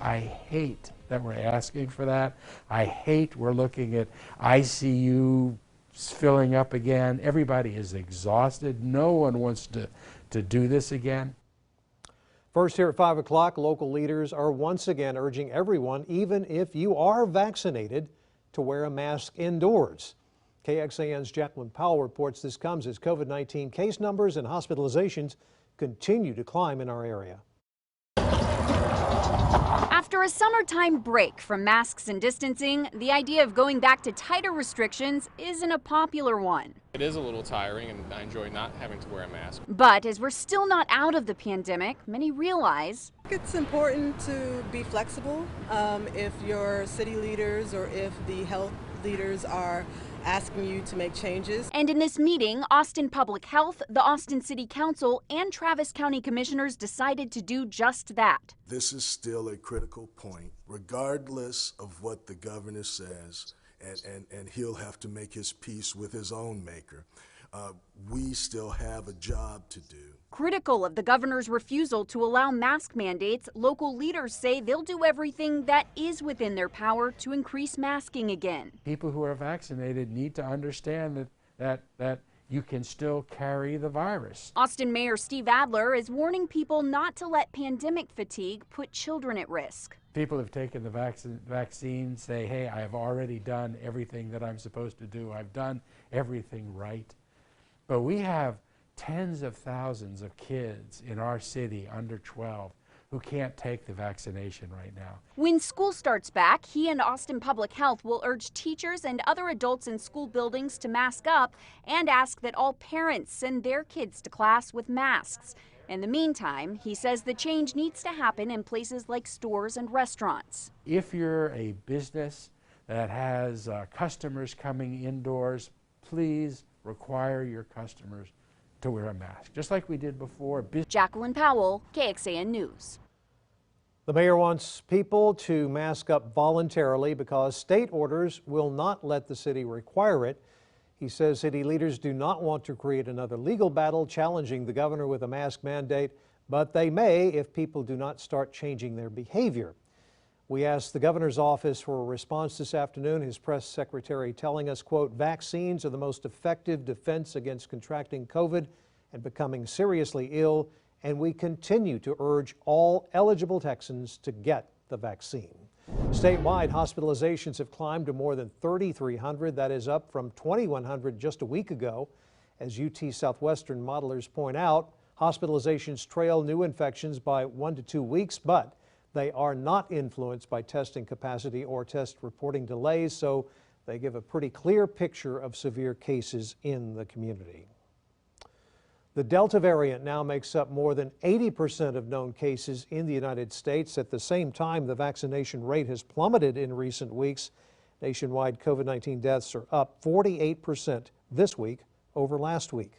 I hate that we're asking for that. I hate we're looking at ICU filling up again. Everybody is exhausted. No one wants to do this again. First here at 5 o'clock, local leaders are once again urging everyone, even if you are vaccinated, to wear a mask indoors. KXAN's Jacqueline Powell reports this comes as COVID-19 case numbers and hospitalizations continue to climb in our area. After a summertime break from masks and distancing, the idea of going back to tighter restrictions isn't a popular one. It is a little tiring, and I enjoy not having to wear a mask. But as we're still not out of the pandemic, many realize it's important to be flexible if your city leaders or if the health leaders are asking you to make changes. And in this meeting, Austin Public Health, the Austin City Council, and Travis County Commissioners decided to do just that. This is still a critical point, regardless of what the governor says, and he'll have to make his peace with his own maker. We still have a job to do. Critical of the governor's refusal to allow mask mandates, local leaders say they'll do everything that is within their power to increase masking again. People who are vaccinated need to understand that you can still carry the virus. Austin Mayor Steve Adler is warning people not to let pandemic fatigue put children at risk. People who've taken the vaccine say, hey, I have already done everything that I'm supposed to do. I've done everything right. But we have tens of thousands of kids in our city under 12 who can't take the vaccination right now. When school starts back, he and Austin Public Health will urge teachers and other adults in school buildings to mask up and ask that all parents send their kids to class with masks. In the meantime, he says the change needs to happen in places like stores and restaurants. If you're a business that has customers coming indoors, please require your customers to wear a mask, just like we did before. Jacqueline Powell, KXAN News. The mayor wants people to mask up voluntarily because state orders will not let the city require it. He says city leaders do not want to create another legal battle challenging the governor with a mask mandate, but they may if people do not start changing their behavior. We asked the governor's office for a response this afternoon. His press secretary telling us, quote, vaccines are the most effective defense against contracting COVID and becoming seriously ill, and we continue to urge all eligible Texans to get the vaccine. Statewide, hospitalizations have climbed to more than 3,300. That is up from 2,100 just a week ago. As UT Southwestern modelers point out, hospitalizations trail new infections by 1 to 2 weeks, but they are not influenced by testing capacity or test reporting delays, so they give a pretty clear picture of severe cases in the community. The Delta variant now makes up more than 80% of known cases in the United States. At the same time, the vaccination rate has plummeted in recent weeks. Nationwide COVID-19 deaths are up 48% this week over last week.